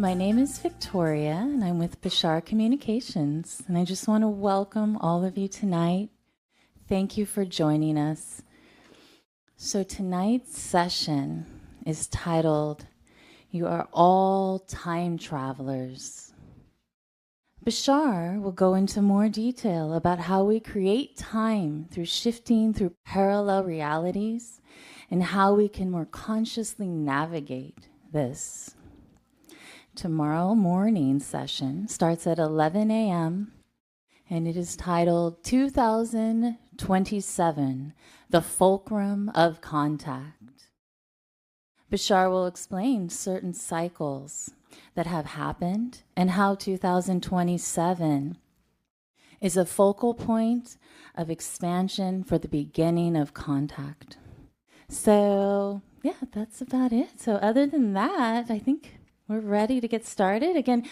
My name is Victoria, and I'm with Bashar Communications, and I just want to welcome all of you tonight. Thank you for joining us. So tonight's session is titled, You Are All Time Travelers. Bashar will go into more detail about how we create time through shifting through parallel realities and how we can more consciously navigate this. Tomorrow morning session starts at 11 a.m. and it is titled 2027, The Fulcrum of Contact. Bashar will explain certain cycles that have happened and how 2027 is a focal point of expansion for the beginning of contact. So, yeah, that's about it. So other than that, I think we're ready to get started. Again,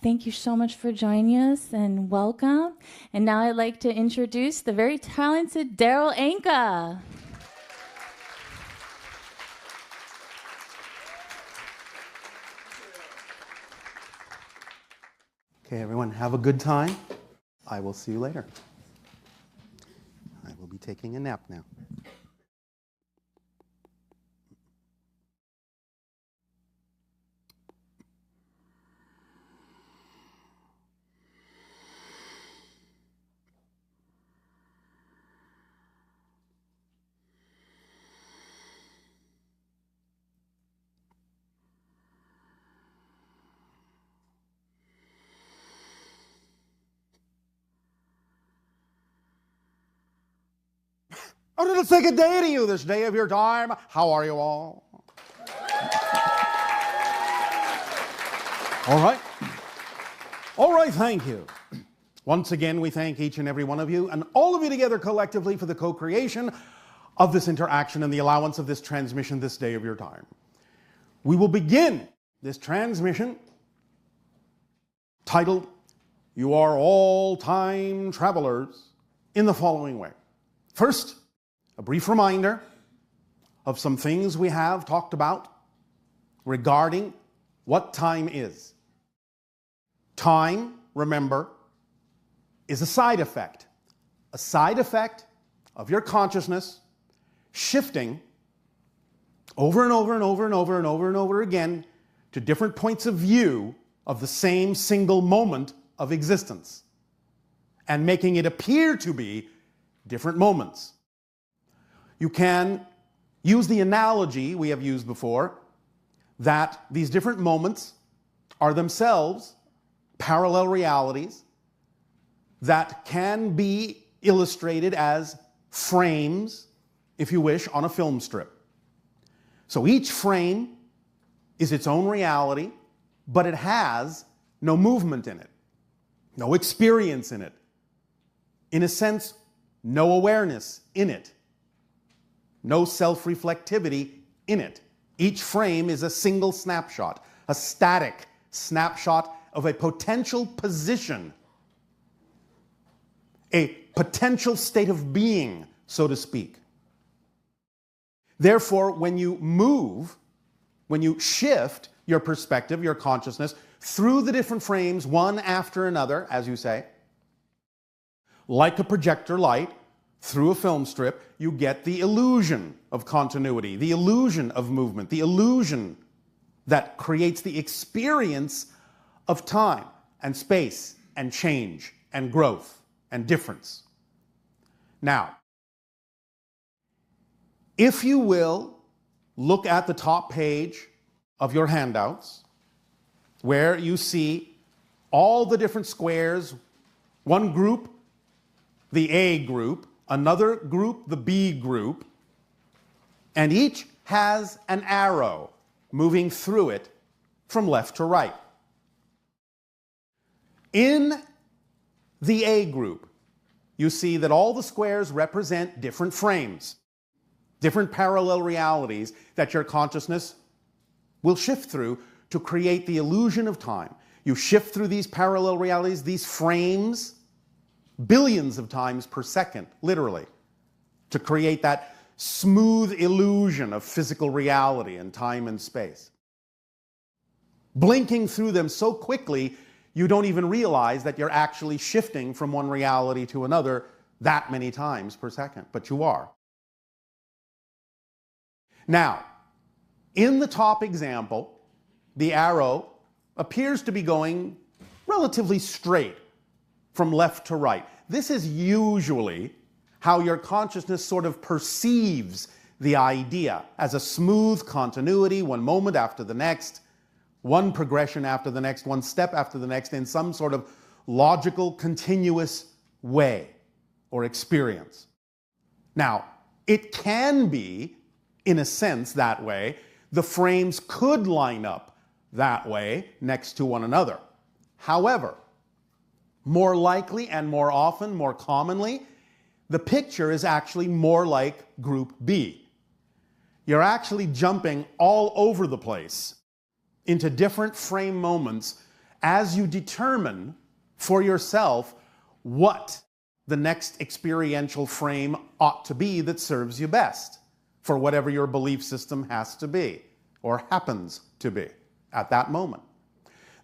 thank you so much for joining us and welcome. And now I'd like to introduce the very talented Darryl Anka. Okay, everyone, have a good time. I will see you later. I will be taking a nap now. Oh, it'll take a day to you this day of your time. How are you all? All right. All right, thank you. Once again, we thank each and every one of you and all of you together collectively for the co-creation of this interaction and the allowance of this transmission this day of your time. We will begin this transmission titled, You Are All Time Travelers, in the following way. First, a brief reminder of some things we have talked about regarding what time is. Time, remember, is a side effect of your consciousness shifting over and over and over and over and over and over again to different points of view of the same single moment of existence and making it appear to be different moments. You can use the analogy we have used before that these different moments are themselves parallel realities that can be illustrated as frames, if you wish, on a film strip. So each frame is its own reality, but it has no movement in it, no experience in it. In a sense, no awareness in it. No self-reflectivity in it. Each frame is a single snapshot, a static snapshot of a potential position, a potential state of being, so to speak. Therefore, when you move, when you shift your perspective, your consciousness, through the different frames, one after another, as you say, like a projector light, through a film strip, you get the illusion of continuity, the illusion of movement, the illusion that creates the experience of time and space and change and growth and difference. Now, if you will, look at the top page of your handouts where you see all the different squares, one group, the A group, another group, the B group, and each has an arrow moving through it from left to right. In the A group, you see that all the squares represent different frames, different parallel realities that your consciousness will shift through to create the illusion of time. You shift through these parallel realities, these frames, billions of times per second, literally, to create that smooth illusion of physical reality and time and space. blinking through them so quickly you don't even realize that you're actually shifting from one reality to another that many times per second, but you are. Now, in the top example, the arrow appears to be going relatively straight from left to right. This is usually how your consciousness sort of perceives the idea, as a smooth continuity, one moment after the next, one progression after the next, one step after the next, in some sort of logical, continuous way or experience. Now, it can be, in a sense, that way. The frames could line up that way next to one another. However, more likely and more often, more commonly, the picture is actually more like Group B. You're actually jumping all over the place into different frame moments as you determine for yourself what the next experiential frame ought to be that serves you best for whatever your belief system has to be or happens to be at that moment.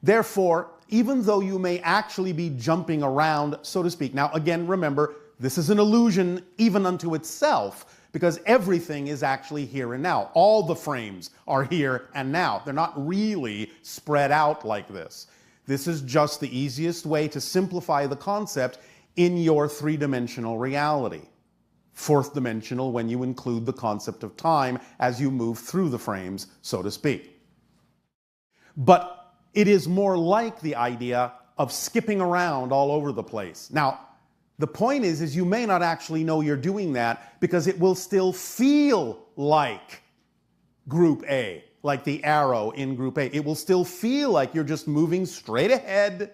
Therefore, even though you may actually be jumping around, so to speak, now again, remember, this is an illusion even unto itself, because everything is actually here and now. All the frames are here and now. They're not really spread out like this. This is just the easiest way to simplify the concept in your three-dimensional reality. Fourth dimensional when you include the concept of time as you move through the frames, so to speak. But it is more like the idea of skipping around all over the place. Now, the point is you may not actually know you're doing that because it will still feel like Group A, like the arrow in Group A. It will still feel like you're just moving straight ahead,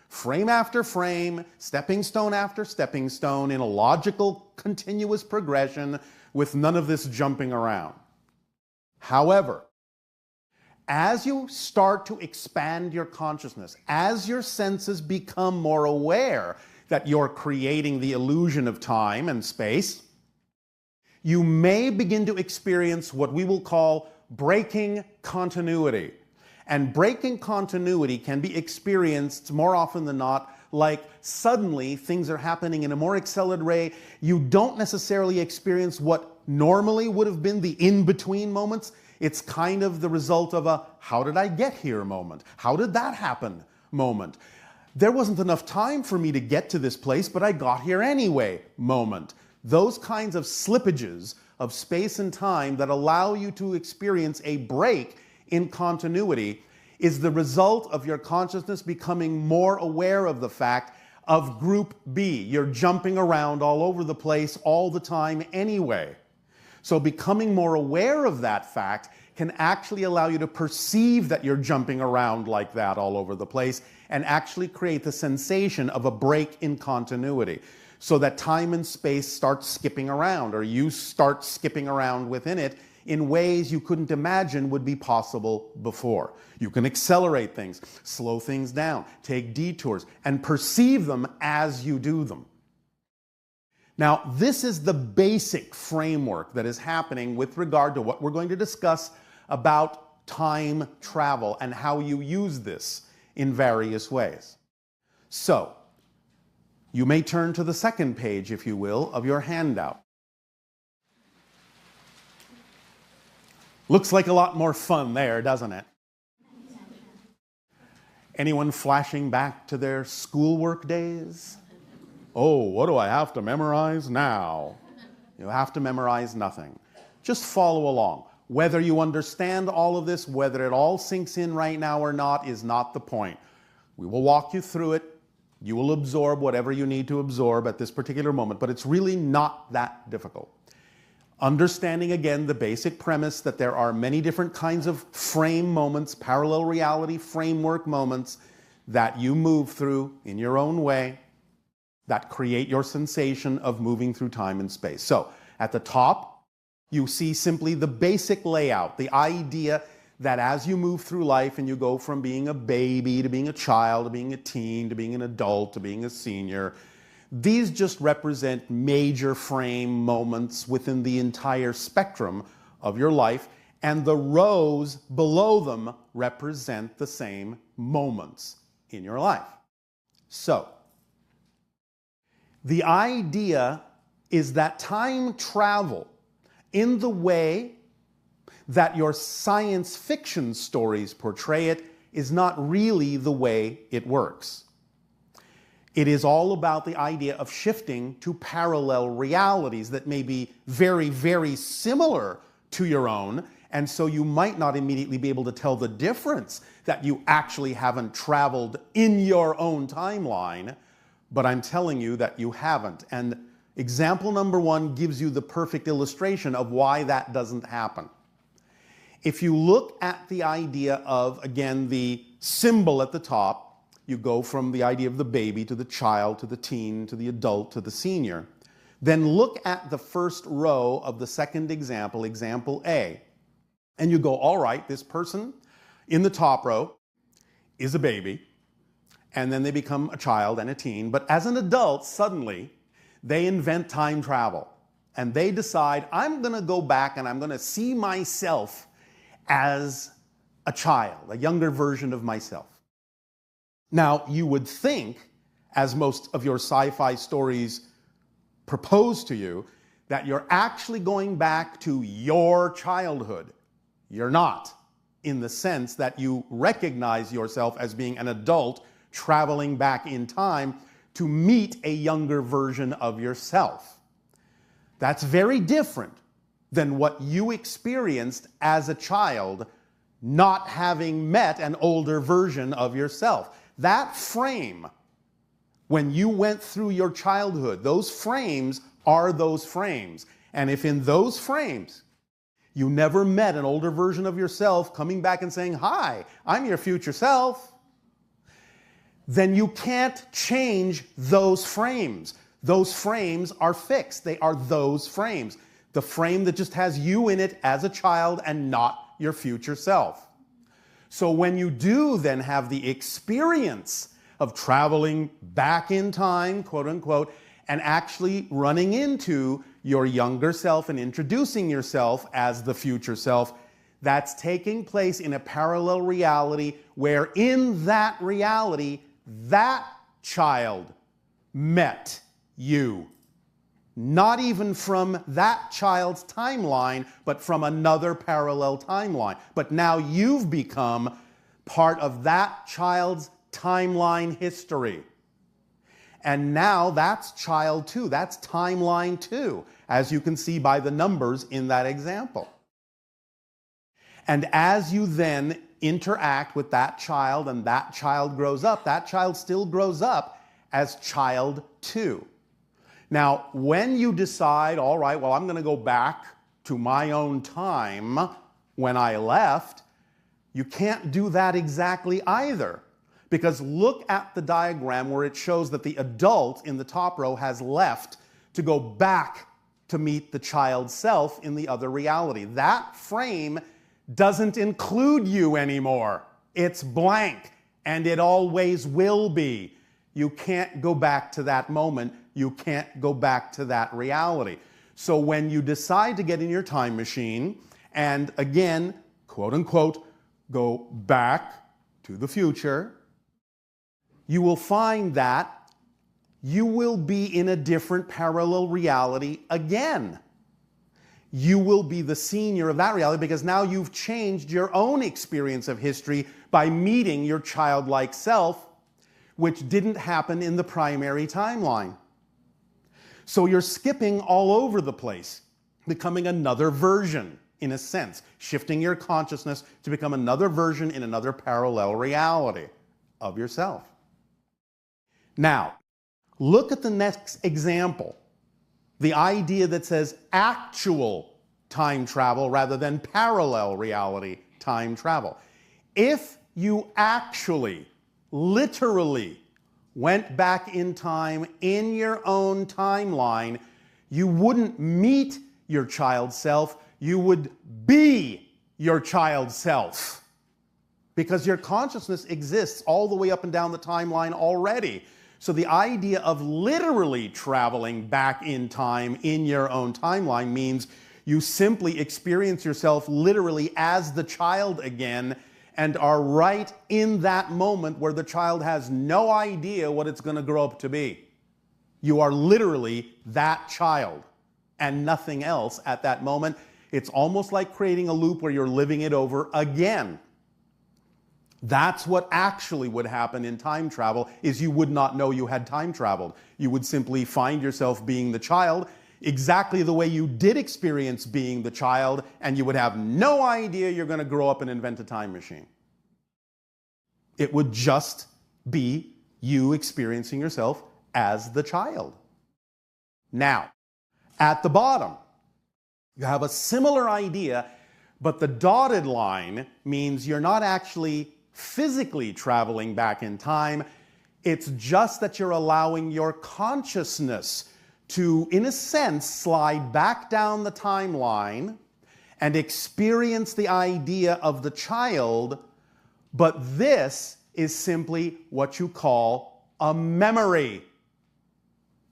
frame after frame, stepping stone after stepping stone in a logical, continuous progression with none of this jumping around. However, as you start to expand your consciousness, as your senses become more aware that you're creating the illusion of time and space, you may begin to experience what we will call breaking continuity. And breaking continuity can be experienced more often than not like suddenly things are happening in a more accelerated way. You don't necessarily experience what normally would have been the in-between moments. It's kind of the result of a how did I get here moment? How did that happen moment? There wasn't enough time for me to get to this place, but I got here anyway moment. Those kinds of slippages of space and time that allow you to experience a break in continuity is the result of your consciousness becoming more aware of the fact of Group B. You're jumping around all over the place all the time anyway. So becoming more aware of that fact can actually allow you to perceive that you're jumping around like that all over the place and actually create the sensation of a break in continuity so that time and space start skipping around, or you start skipping around within it in ways you couldn't imagine would be possible before. You can accelerate things, slow things down, take detours, and perceive them as you do them. Now, this is the basic framework that is happening with regard to what we're going to discuss about time travel and how you use this in various ways. So, you may turn to the second page, if you will, of your handout. Looks like a lot more fun there, doesn't it? Anyone flashing back to their schoolwork days? Oh, what do I have to memorize now? You have to memorize nothing. Just follow along. Whether you understand all of this, whether it all sinks in right now or not, is not the point. We will walk you through it. You will absorb whatever you need to absorb at this particular moment, but it's really not that difficult. Understanding again the basic premise that there are many different kinds of frame moments, parallel reality framework moments that you move through in your own way that create your sensation of moving through time and space. So at the top, you see simply the basic layout, the idea that as you move through life and you go from being a baby to being a child to being a teen to being an adult to being a senior, these just represent major frame moments within the entire spectrum of your life, and the rows below them represent the same moments in your life. So, the idea is that time travel, in the way that your science fiction stories portray it, is not really the way it works. It is all about the idea of shifting to parallel realities that may be very, very similar to your own, and so you might not immediately be able to tell the difference that you actually haven't traveled in your own timeline, but I'm telling you that you haven't. And example number 1 gives you the perfect illustration of why that doesn't happen. If you look at the idea of, again, the symbol at the top, you go from the idea of the baby to the child to the teen to the adult to the senior. Then look at the first row of the second example, example A. And you go, all right, this person in the top row is a baby, and then they become a child and a teen. But as an adult, suddenly, they invent time travel. And they decide, I'm going to go back and I'm going to see myself as a child, a younger version of myself. Now, you would think, as most of your sci-fi stories propose to you, that you're actually going back to your childhood. You're not, in the sense that you recognize yourself as being an adult traveling back in time to meet a younger version of yourself. That's very different than what you experienced as a child, not having met an older version of yourself. That frame, when you went through your childhood, those frames are those frames. And if in those frames you never met an older version of yourself coming back and saying, hi, I'm your future self, then you can't change those frames. Those frames are fixed. They are those frames. The frame that just has you in it as a child and not your future self. So when you do then have the experience of traveling back in time, quote unquote, and actually running into your younger self and introducing yourself as the future self, that's taking place in a parallel reality where in that reality, that child met you. Not even from that child's timeline, but from another parallel timeline. But now you've become part of that child's timeline history. And now that's child 2, that's timeline 2, as you can see by the numbers in that example. And as you then interact with that child and that child grows up, that child still grows up as child 2. Now, when you decide, all right, well, I'm going to go back to my own time when I left, you can't do that exactly either. Because look at the diagram where it shows that the adult in the top row has left to go back to meet the child self in the other reality. That frame doesn't include you anymore. It's blank, and it always will be. You can't go back to that moment. You can't go back to that reality. So when you decide to get in your time machine and again, quote unquote, go back to the future, you will find that you will be in a different parallel reality again. You will be the senior of that reality because now you've changed your own experience of history by meeting your childlike self, which didn't happen in the primary timeline. So you're skipping all over the place, becoming another version, in a sense, shifting your consciousness to become another version in another parallel reality of yourself. Now, look at the next example, the idea that says actual time travel rather than parallel reality time travel. If you actually, literally, went back in time in your own timeline, you wouldn't meet your child self, you would be your child self. Because your consciousness exists all the way up and down the timeline already. So the idea of literally traveling back in time in your own timeline means You simply experience yourself literally as the child again and are right in that moment where the child has no idea what it's going to grow up to be. You are literally that child and nothing else at that moment. It's almost like creating a loop where you're living it over again. That's what actually would happen in time travel, is you would not know you had time traveled. You would simply find yourself being the child exactly the way you did experience being the child, and you would have no idea you're going to grow up and invent a time machine. It would just be you experiencing yourself as the child. Now, at the bottom, you have a similar idea, but the dotted line means you're not actually physically traveling back in time. It's just that you're allowing your consciousness to, in a sense, slide back down the timeline and experience the idea of the child, but this is simply what you call a memory.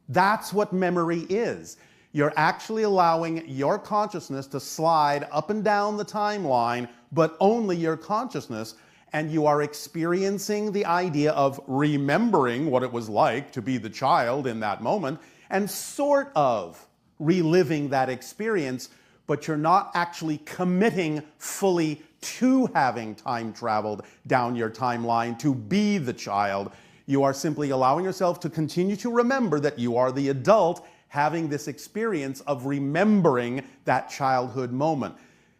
That's what memory is. You're actually allowing your consciousness to slide up and down the timeline, but only your consciousness, and you are experiencing the idea of remembering what it was like to be the child in that moment, and sort of reliving that experience, but you're not actually committing fully to having time traveled down your timeline to be the child. You are simply allowing yourself to continue to remember that you are the adult having this experience of remembering that childhood moment.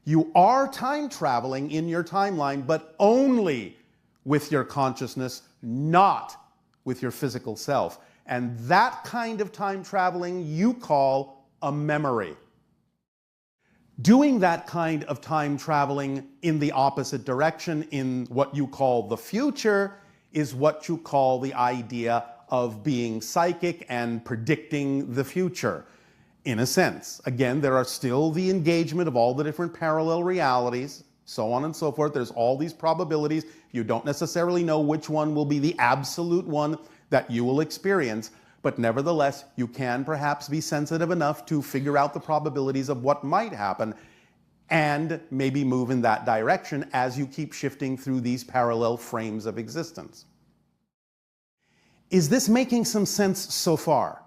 You are time traveling in your timeline, but only with your consciousness, not with your physical self. And that kind of time traveling you call a memory. Doing that kind of time traveling in the opposite direction, in what you call the future, is what you call the idea of being psychic and predicting the future. In a sense, again, there are still the engagement of all the different parallel realities, so on and so forth. There's all these probabilities. You don't necessarily know which one will be the absolute one that you will experience, but nevertheless, you can perhaps be sensitive enough to figure out the probabilities of what might happen and maybe move in that direction as you keep shifting through these parallel frames of existence. Is this making some sense so far?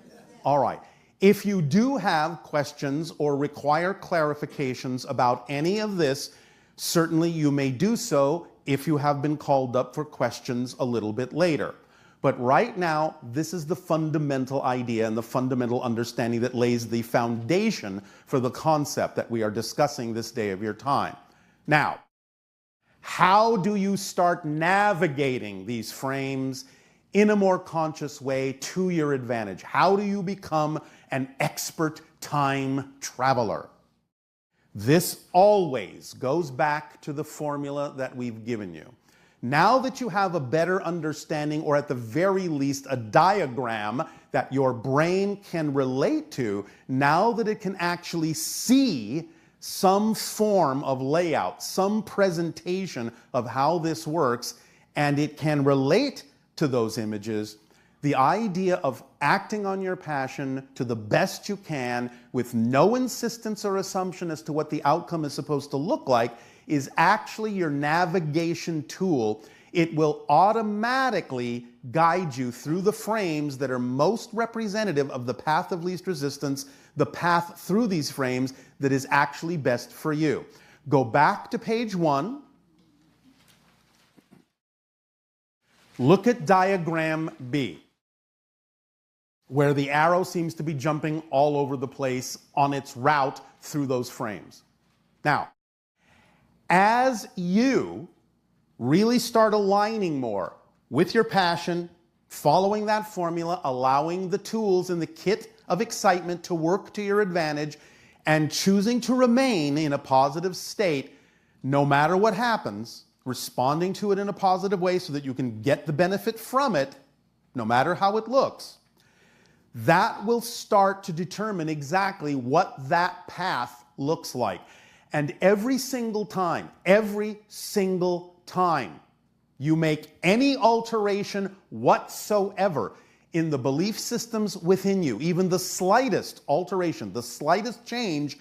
Yes. All right. If you do have questions or require clarifications about any of this, certainly you may do so if you have been called up for questions a little bit later. But right now, this is the fundamental idea and the fundamental understanding that lays the foundation for the concept that we are discussing this day of your time. Now, how do you start navigating these frames in a more conscious way to your advantage? How do you become an expert time traveler? This always goes back to the formula that we've given you. Now that you have a better understanding, or at the very least a diagram that your brain can relate to, now that it can actually see some form of layout, some presentation of how this works, and it can relate to those images, the idea of acting on your passion to the best you can with no insistence or assumption as to what the outcome is supposed to look like is actually your navigation tool. It will automatically guide you through the frames that are most representative of the path of least resistance, the path through these frames that is actually best for you. Go back to page 1. Look at diagram B, where the arrow seems to be jumping all over the place on its route through those frames. Now, as you really start aligning more with your passion, following that formula, allowing the tools in the kit of excitement to work to your advantage, and choosing to remain in a positive state, no matter what happens, responding to it in a positive way so that you can get the benefit from it, no matter how it looks, that will start to determine exactly what that path looks like. And every single time you make any alteration whatsoever in the belief systems within you, even the slightest alteration, the slightest change,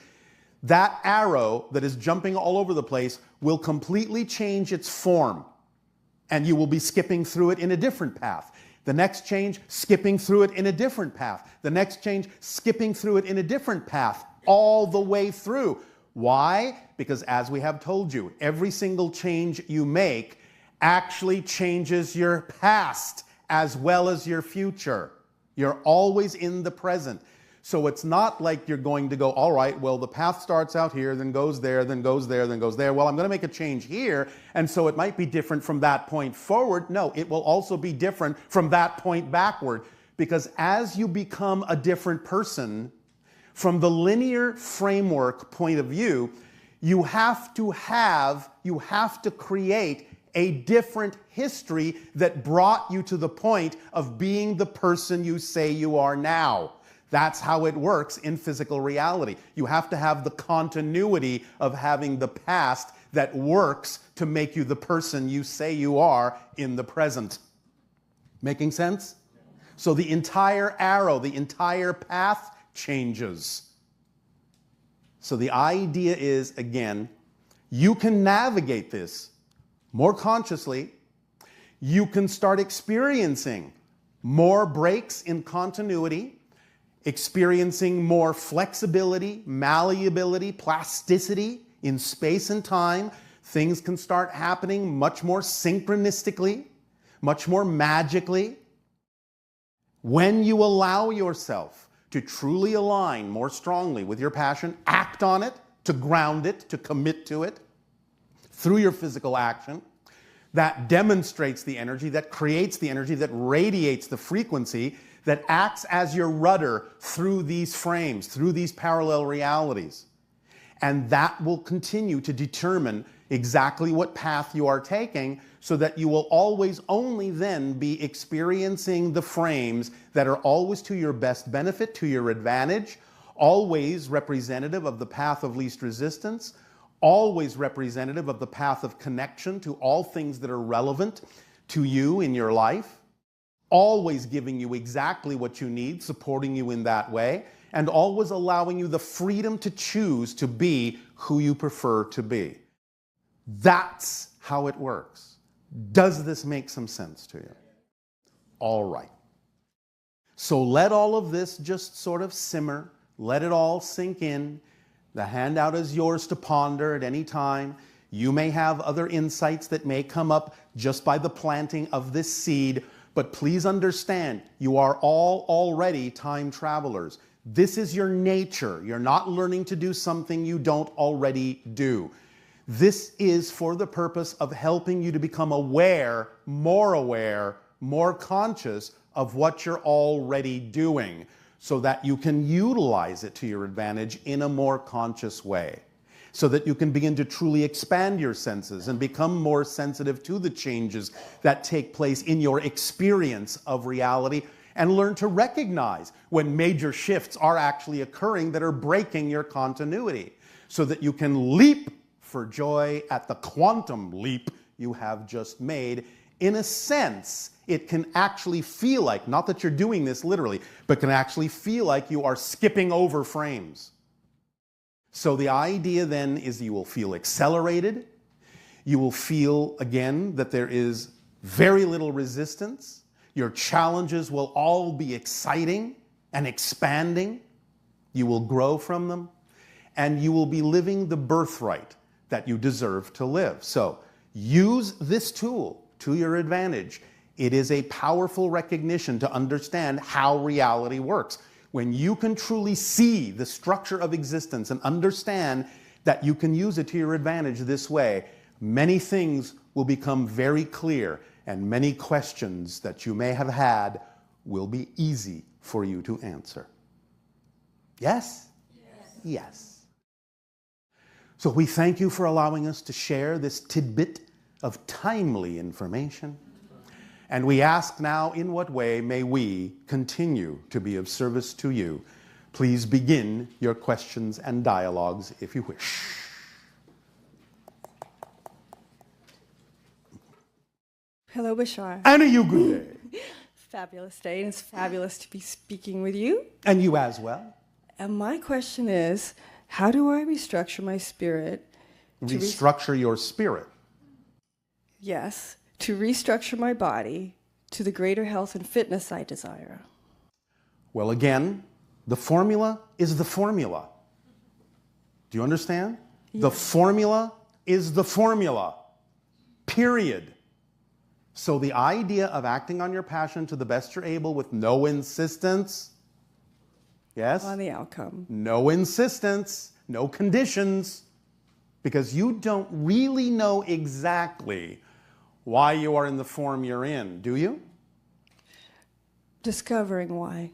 that arrow that is jumping all over the place will completely change its form. And you will be skipping through it in a different path. The next change, skipping through it in a different path. The next change, skipping through it in a different path, all the way through. Why? Because as we have told you, every single change you make actually changes your past as well as your future. You're always in the present. So it's not like you're going to go, all right, well, the path starts out here, then goes there, then goes there, then goes there. Well, I'm going to make a change here, and so it might be different from that point forward. No, it will also be different from that point backward, because as you become a different person, from the linear framework point of view, you have to create a different history that brought you to the point of being the person you say you are now. That's how it works in physical reality. You have to have the continuity of having the past that works to make you the person you say you are in the present. Making sense? So the entire arrow, the entire path changes. So the idea is, again, you can navigate this more consciously. You can start experiencing more breaks in continuity, experiencing more flexibility, malleability, plasticity in space and time. Things can start happening much more synchronistically, much more magically. When you allow yourself to truly align more strongly with your passion, act on it, to ground it, to commit to it, through your physical action, that demonstrates the energy, that creates the energy, that radiates the frequency, that acts as your rudder through these frames, through these parallel realities. And that will continue to determine exactly what path you are taking, so that you will always only then be experiencing the frames that are always to your best benefit, to your advantage, always representative of the path of least resistance, always representative of the path of connection to all things that are relevant to you in your life, always giving you exactly what you need, supporting you in that way, and always allowing you the freedom to choose to be who you prefer to be. That's how it works. Does this make some sense to you? All right. So let all of this just sort of simmer. Let it all sink in. The handout is yours to ponder at any time. You may have other insights that may come up just by the planting of this seed, but please understand, you are all already time travelers. This is your nature. You're not learning to do something you don't already do. This is for the purpose of helping you to become aware, more conscious of what you're already doing, so that you can utilize it to your advantage in a more conscious way, so that you can begin to truly expand your senses and become more sensitive to the changes that take place in your experience of reality, and learn to recognize when major shifts are actually occurring that are breaking your continuity, so that you can leap for joy at the quantum leap you have just made. In a sense, it can actually feel like, not that you're doing this literally, but can actually feel like you are skipping over frames. So the idea then is you will feel accelerated. You will feel, again, that there is very little resistance. Your challenges will all be exciting and expanding. You will grow from them. And you will be living the birthright that you deserve to live. So use this tool to your advantage. It is a powerful recognition to understand how reality works. When you can truly see the structure of existence and understand that you can use it to your advantage this way, many things will become very clear, and many questions that you may have had will be easy for you to answer. Yes? Yes. Yes. So we thank you for allowing us to share this tidbit of timely information. And we ask now, in what way may we continue to be of service to you? Please begin your questions and dialogues if you wish. Hello, Bashar. And a you good day. Fabulous day, and it's fabulous to be speaking with you. And you as well. And my question is, How do I restructure my spirit? Restructure your spirit. Yes, to restructure my body to the greater health and fitness I desire. Well, again, the formula is the formula. Do you understand? Yes. The formula is the formula. Period. So the idea of acting on your passion to the best you're able with no insistence, yes? On the outcome. No insistence, no conditions, because you don't really know exactly why you are in the form you're in, do you? Discovering why.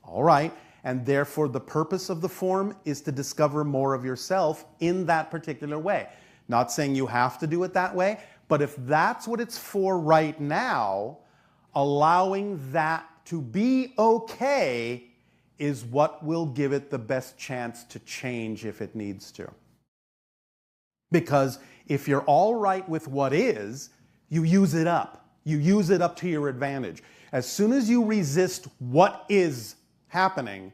All right, and therefore the purpose of the form is to discover more of yourself in that particular way. Not saying you have to do it that way, but if that's what it's for right now, allowing that to be okay is what will give it the best chance to change if it needs to. Because if you're all right with what is, you use it up. You use it up to your advantage. As soon as you resist what is happening,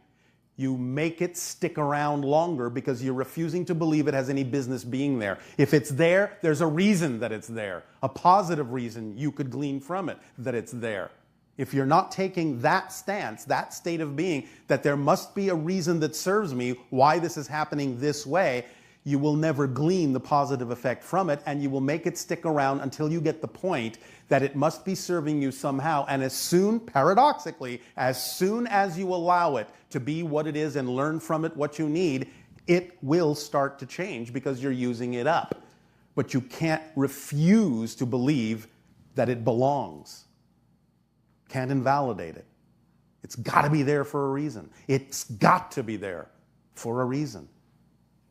you make it stick around longer because you're refusing to believe it has any business being there. If it's there, there's a reason that it's there, a positive reason you could glean from it that it's there. If you're not taking that stance, that state of being, that there must be a reason that serves me, why this is happening this way, you will never glean the positive effect from it, and you will make it stick around until you get the point that it must be serving you somehow. And as soon, paradoxically, as soon as you allow it to be what it is and learn from it what you need, it will start to change because you're using it up. But you can't refuse to believe that it belongs. Can't invalidate it. It's got to be there for a reason. It's got to be there for a reason.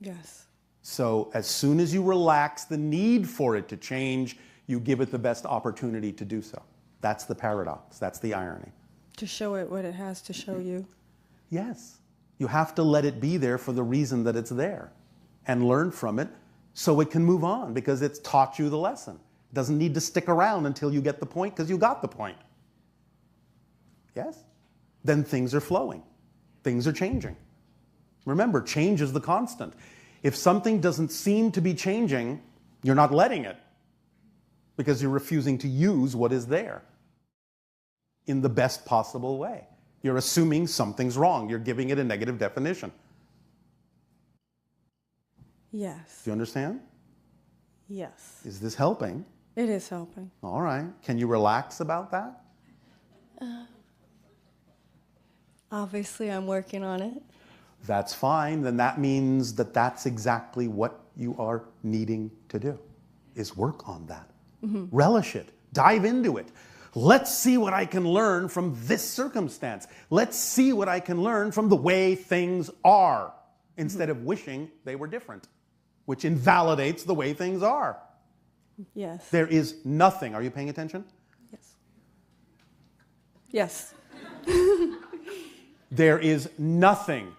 Yes. So as soon as you relax the need for it to change, you give it the best opportunity to do so. That's the paradox. That's the irony. To show it what it has to show you. Yes. You have to let it be there for the reason that it's there and learn from it so it can move on because it's taught you the lesson. It doesn't need to stick around until you get the point because you got the point. Yes? Then things are flowing. Things are changing. Remember, change is the constant. If something doesn't seem to be changing, you're not letting it because you're refusing to use what is there in the best possible way. You're assuming something's wrong. You're giving it a negative definition. Yes. Do you understand? Yes. Is this helping? It is helping. All right. Can you relax about that? Obviously, I'm working on it. That's fine. Then that means that that's exactly what you are needing to do, is work on that. Mm-hmm. Relish it. Dive into it. Let's see what I can learn from this circumstance. Let's see what I can learn from the way things are, instead of wishing they were different, which invalidates the way things are. Yes. There is nothing. Are you paying attention? Yes. Yes. There is nothing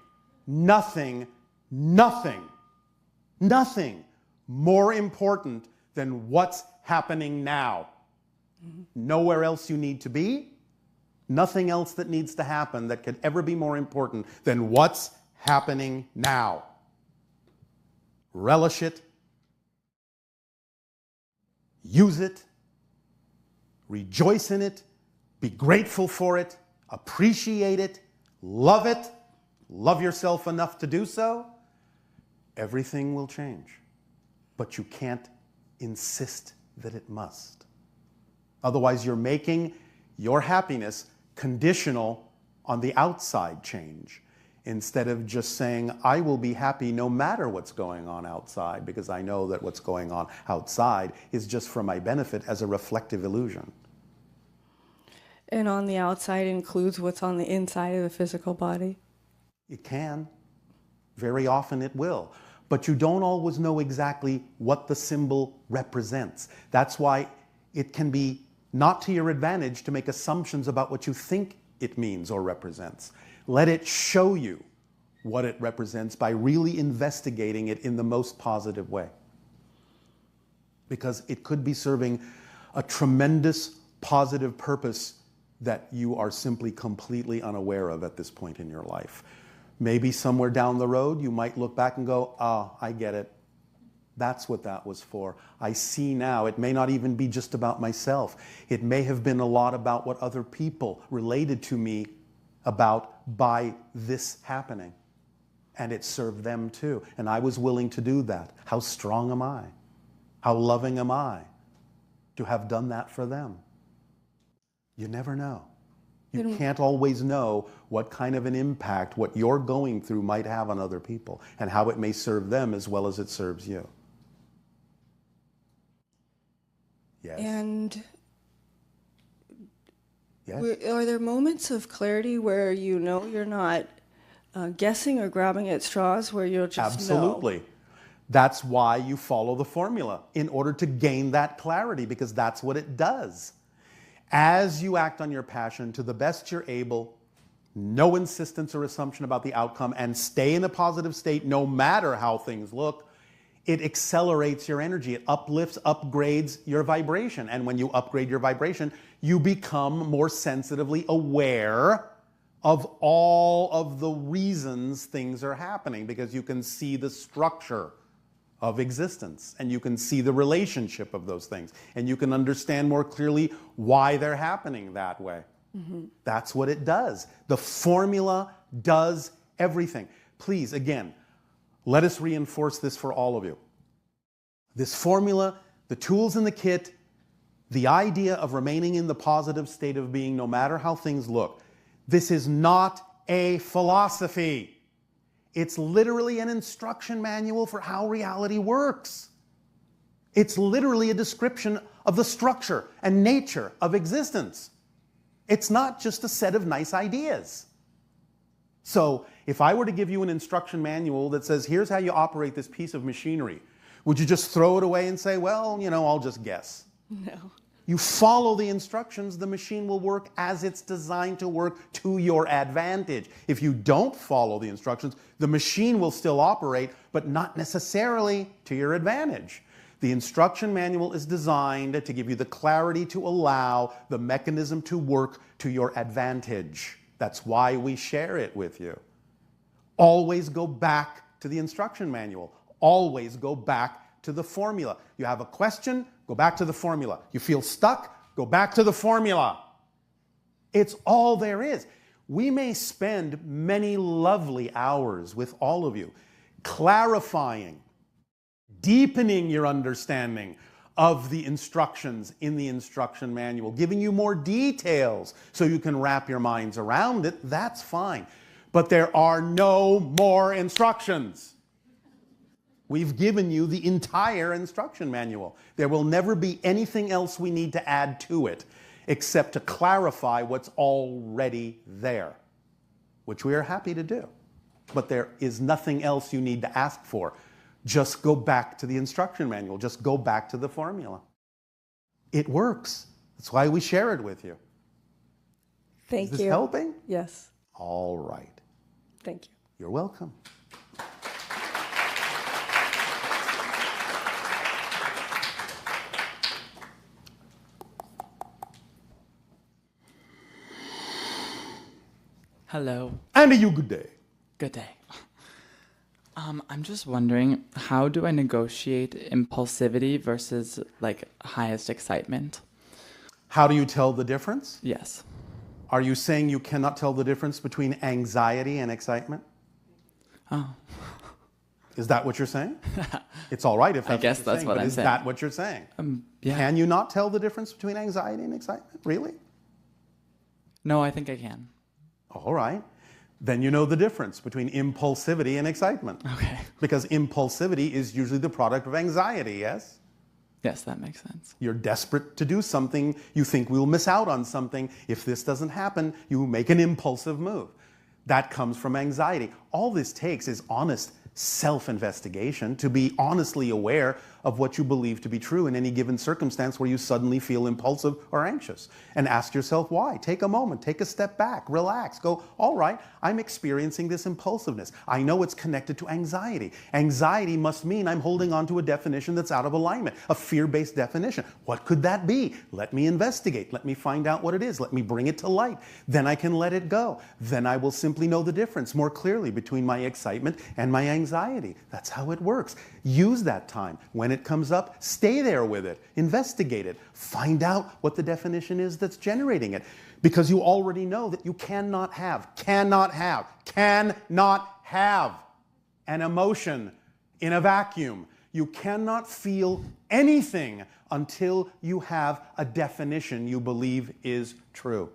more important than what's happening now. Mm-hmm. Nowhere else you need to be. Nothing else that needs to happen that could ever be more important than what's happening now. Relish it. Use it. Rejoice in it. Be grateful for it. Appreciate it. Love it. Love yourself enough to do so. Everything will change. But you can't insist that it must. Otherwise, you're making your happiness conditional on the outside change, instead of just saying, I will be happy no matter what's going on outside, because I know that what's going on outside is just for my benefit as a reflective illusion. And on the outside includes what's on the inside of the physical body? It can. Very often it will. But you don't always know exactly what the symbol represents. That's why it can be not to your advantage to make assumptions about what you think it means or represents. Let it show you what it represents by really investigating it in the most positive way. Because it could be serving a tremendous positive purpose that you are simply completely unaware of at this point in your life. Maybe somewhere down the road, you might look back and go, oh, I get it. That's what that was for. I see now. It may not even be just about myself. It may have been a lot about what other people related to me about by this happening. And it served them too. And I was willing to do that. How strong am I? How loving am I to have done that for them? You never know. You can't always know what kind of an impact what you're going through might have on other people and how it may serve them as well as it serves you. Yes. And yes. Are there moments of clarity where you know you're not guessing or grabbing at straws, where you'll just Absolutely. know? That's why you follow the formula, in order to gain that clarity, because that's what it does. As you act on your passion to the best you're able, no insistence or assumption about the outcome, and stay in a positive state no matter how things look, it accelerates your energy. It uplifts, upgrades your vibration. And when you upgrade your vibration, you become more sensitively aware of all of the reasons things are happening, because you can see the structure of existence, and you can see the relationship of those things, and you can understand more clearly why they're happening that way. Mm-hmm. That's what it does. The formula does everything. Please, again, let us reinforce this for all of you. This formula, the tools in the kit, the idea of remaining in the positive state of being no matter how things look, this is not a philosophy. It's literally an instruction manual for how reality works. It's literally a description of the structure and nature of existence. It's not just a set of nice ideas. So if I were to give you an instruction manual that says, here's how you operate this piece of machinery, would you just throw it away and say, well, I'll just guess? No. You follow the instructions, the machine will work as it's designed to work to your advantage. If you don't follow the instructions, the machine will still operate, but not necessarily to your advantage. The instruction manual is designed to give you the clarity to allow the mechanism to work to your advantage. That's why we share it with you. Always go back to the instruction manual. Always go back to the formula. You have a question, go back to the formula. You feel stuck, go back to the formula. It's all there is. We may spend many lovely hours with all of you clarifying, deepening your understanding of the instructions in the instruction manual, giving you more details so you can wrap your minds around it. That's fine. But there are no more instructions. We've given you the entire instruction manual. There will never be anything else we need to add to it except to clarify what's already there, which we are happy to do. But there is nothing else you need to ask for. Just go back to the instruction manual. Just go back to the formula. It works. That's why we share it with you. Thank you. Is this helping? Yes. All right. Thank you. You're welcome. Hello. And you good day. Good day. I'm just wondering, how do I negotiate impulsivity versus highest excitement? How do you tell the difference? Yes. Are you saying you cannot tell the difference between anxiety and excitement? Oh. Is that what you're saying? It's all right if that's I guess what you're that's saying, what but I'm is saying. that what you're saying? Yeah. Can you not tell the difference between anxiety and excitement? Really? No, I think I can. All right. Then you know the difference between impulsivity and excitement. Okay. Because impulsivity is usually the product of anxiety, yes? Yes, that makes sense. You're desperate to do something. You think we'll miss out on something. If this doesn't happen, you make an impulsive move. That comes from anxiety. All this takes is honest self-investigation, to be honestly aware of what you believe to be true in any given circumstance where you suddenly feel impulsive or anxious. And ask yourself why. Take a moment, take a step back, relax, go, all right, I'm experiencing this impulsiveness. I know it's connected to anxiety. Anxiety must mean I'm holding on to a definition that's out of alignment, a fear-based definition. What could that be? Let me investigate. Let me find out what it is. Let me bring it to light. Then I can let it go. Then I will simply know the difference more clearly between my excitement and my anxiety. That's how it works. Use that time. When it comes up, stay there with it. Investigate it. Find out what the definition is that's generating it. Because you already know that you cannot have an emotion in a vacuum. You cannot feel anything until you have a definition you believe is true.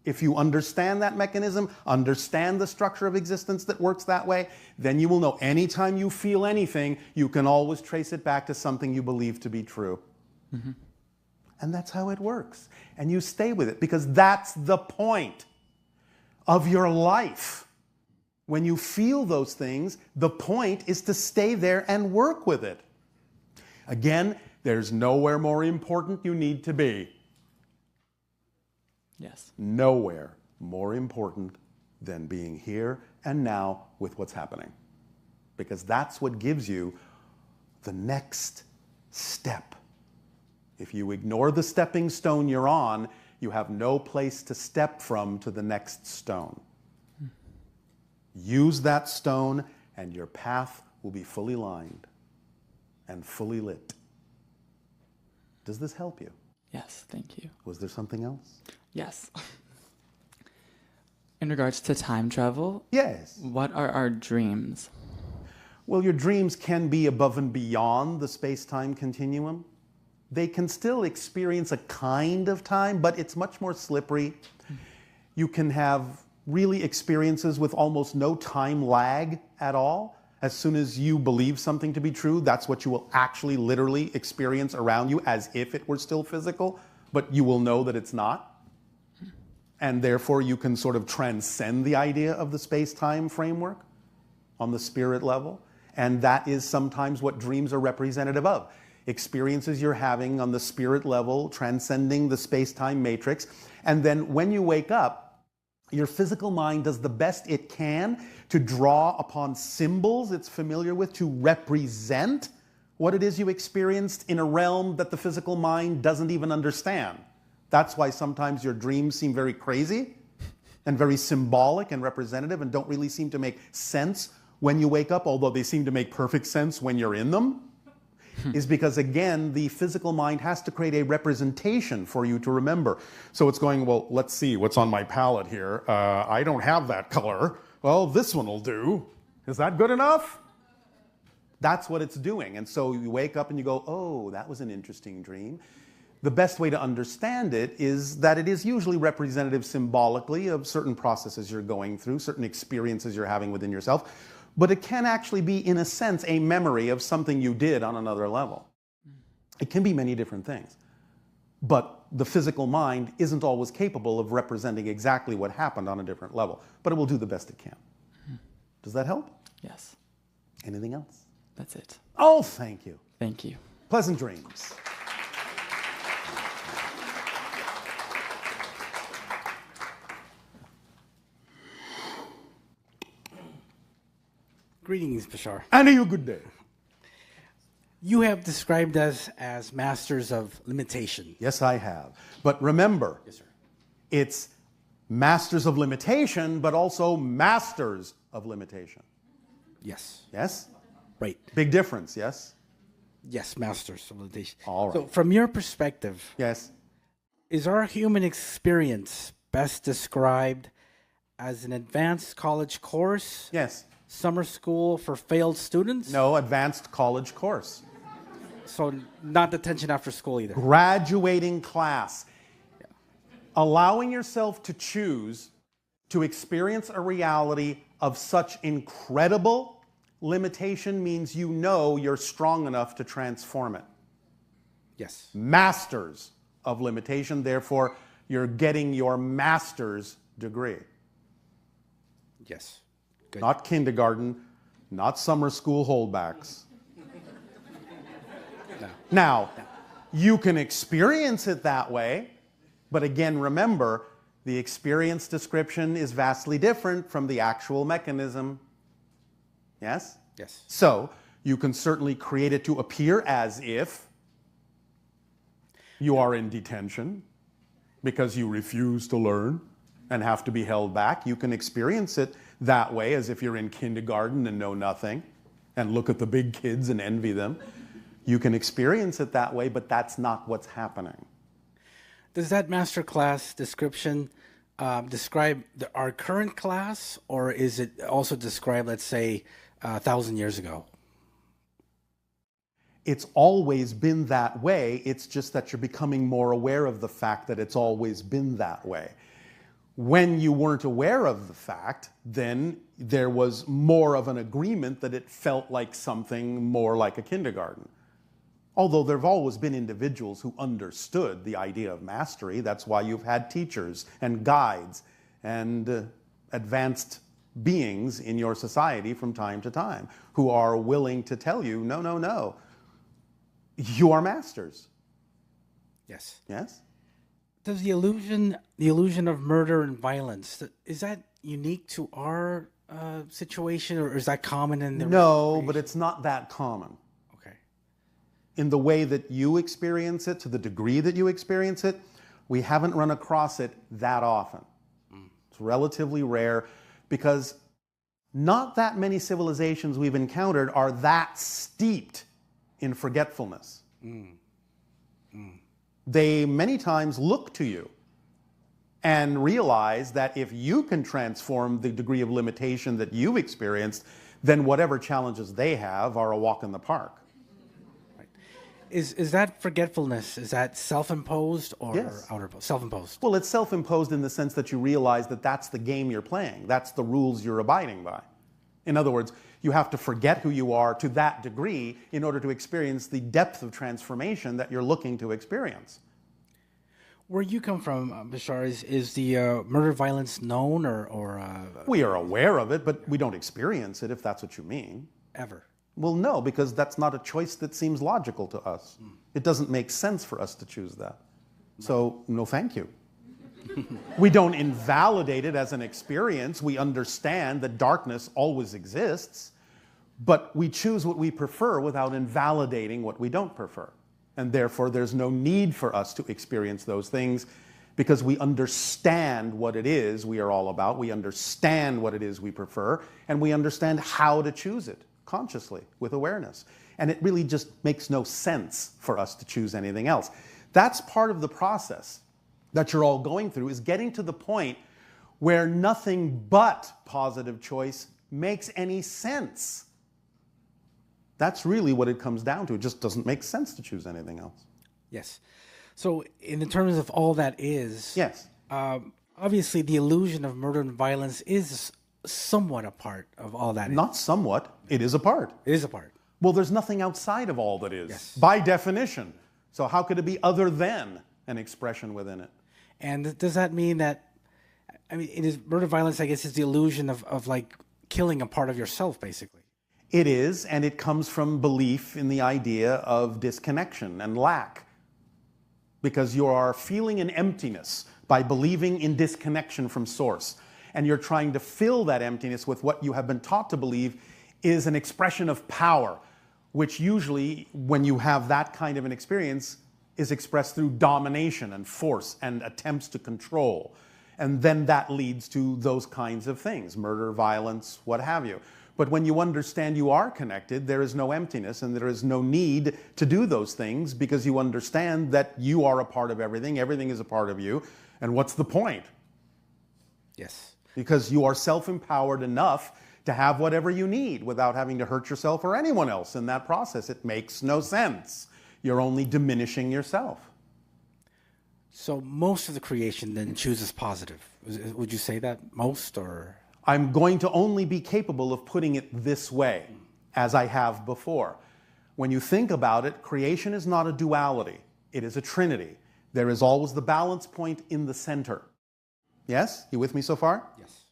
If you understand that mechanism, understand the structure of existence that works that way, then you will know anytime you feel anything, you can always trace it back to something you believe to be true. Mm-hmm. And that's how it works. And you stay with it because that's the point of your life. When you feel those things, the point is to stay there and work with it. Again, there's nowhere more important you need to be. Yes. Nowhere more important than being here and now with what's happening. Because that's what gives you the next step. If you ignore the stepping stone you're on, you have no place to step from to the next stone. Use that stone and your path will be fully lined and fully lit. Does this help you? Yes, thank you. Was there something else? Yes. In regards to time travel, yes. What are our dreams? Well, your dreams can be above and beyond the space-time continuum. They can still experience a kind of time, but it's much more slippery. You can have really experiences with almost no time lag at all. As soon as you believe something to be true, that's what you will actually literally experience around you as if it were still physical, but you will know that it's not. And therefore you can sort of transcend the idea of the space-time framework on the spirit level. And that is sometimes what dreams are representative of. Experiences you're having on the spirit level, transcending the space-time matrix. And then when you wake up, your physical mind does the best it can to draw upon symbols it's familiar with to represent what it is you experienced in a realm that the physical mind doesn't even understand. That's why sometimes your dreams seem very crazy and very symbolic and representative and don't really seem to make sense when you wake up, although they seem to make perfect sense when you're in them, is because, again, the physical mind has to create a representation for you to remember. So it's going, well, let's see what's on my palette here. I don't have that color. Well, this one will do. Is that good enough? That's what it's doing. And so you wake up and you go, oh, that was an interesting dream. The best way to understand it is that it is usually representative symbolically of certain processes you're going through, certain experiences you're having within yourself, but it can actually be, in a sense, a memory of something you did on another level. It can be many different things, but the physical mind isn't always capable of representing exactly what happened on a different level, but it will do the best it can. Does that help? Yes. Anything else? That's it. Oh, thank you. Thank you. Pleasant dreams. Greetings, Bashar. And a good day. You have described us as masters of limitation. Yes, I have. But remember, Yes, sir. it's masters of limitation, but also masters of limitation. Yes. Yes? Right. Big difference, yes? Yes, masters of limitation. All right. So, from your perspective, Yes. is our human experience best described as an advanced college course? Yes. Summer school for failed students? No, advanced college course. So, not detention after school either. Graduating class. Allowing yourself to choose to experience a reality of such incredible limitation means you know you're strong enough to transform it. Yes. Masters of limitation, therefore, you're getting your master's degree. Yes. Good. Not kindergarten, not summer school holdbacks. Now, you can experience it that way, but again, remember, the experience description is vastly different from the actual mechanism. Yes? Yes. So, you can certainly create it to appear as if you are in detention because you refuse to learn and have to be held back. You can experience it that way, as if you're in kindergarten and know nothing and look at the big kids and envy them. You can experience it that way, but that's not what's happening. Does that master class description describe our current class, or is it also describe, let's say, 1,000 years ago? It's always been that way. It's just that you're becoming more aware of the fact that it's always been that way. When you weren't aware of the fact, then there was more of an agreement that it felt like something more like a kindergarten. Although there have always been individuals who understood the idea of mastery. That's why you've had teachers and guides and advanced beings in your society from time to time who are willing to tell you, no, no, no, you are masters. Yes. Yes? Does the illusion of murder and violence, is that unique to our situation, or is that common in the No, but it's not that common. Okay. In the way that you experience it, to the degree that you experience it, we haven't run across it that often. It's relatively rare because not that many civilizations we've encountered are that steeped in forgetfulness. They many times look to you and realize that if you can transform the degree of limitation that you've experienced, then whatever challenges they have are a walk in the park. Right. Is that forgetfulness, is that self-imposed or Yes. self-imposed? Well, it's self-imposed in the sense that you realize that that's the game you're playing. That's the rules you're abiding by. In other words, you have to forget who you are to that degree in order to experience the depth of transformation that you're looking to experience. Where you come from, Bashar, is the murder violence known or We are aware of it, but we don't experience it, if that's what you mean. ever? Well, no, because that's not a choice that seems logical to us. It doesn't make sense for us to choose that. So, no thank you. We don't invalidate it as an experience. We understand that darkness always exists, but we choose what we prefer without invalidating what we don't prefer. And therefore, there's no need for us to experience those things because we understand what it is we are all about. We understand what it is we prefer, and we understand how to choose it consciously with awareness. And it really just makes no sense for us to choose anything else. That's part of the process that you're all going through, is getting to the point where nothing but positive choice makes any sense. That's really what it comes down to. It just doesn't make sense to choose anything else. Yes. So in the terms of all that is, Yes. obviously the illusion of murder and violence is somewhat a part of all that. Not somewhat, it is a part. It is a part. Well, there's nothing outside of all that is, Yes. by definition. So how could it be other than an expression within it? And does that mean that, I mean, it is murder violence, I guess, is the illusion of like killing a part of yourself, basically. It is, and it comes from belief in the idea of disconnection and lack. Because you are feeling an emptiness by believing in disconnection from source. And you're trying to fill that emptiness with what you have been taught to believe is an expression of power, which usually, when you have that kind of an experience, is expressed through domination and force and attempts to control. And then that leads to those kinds of things, murder, violence, what have you. But when you understand you are connected, there is no emptiness and there is no need to do those things because you understand that you are a part of everything, everything is a part of you, and what's the point? Yes. Because you are self-empowered enough to have whatever you need without having to hurt yourself or anyone else in that process. It makes no sense. You're only diminishing yourself. So most of the creation then chooses positive. Would you say that most, or? I'm going to only be capable of putting it this way, as I have before. When you think about it, creation is not a duality. It is a trinity. There is always the balance point in the center. Yes? You with me so far? Yes.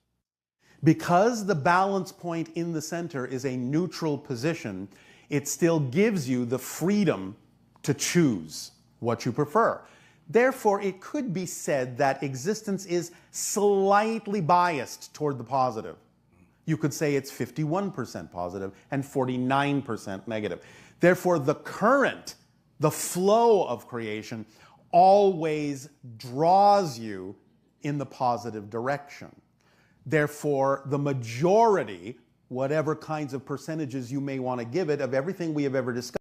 Because the balance point in the center is a neutral position, it still gives you the freedom to choose what you prefer. Therefore, it could be said that existence is slightly biased toward the positive. You could say it's 51% positive and 49% negative. Therefore, the current, the flow of creation, always draws you in the positive direction. Therefore, the majority, whatever kinds of percentages you may want to give it, of everything we have ever discussed,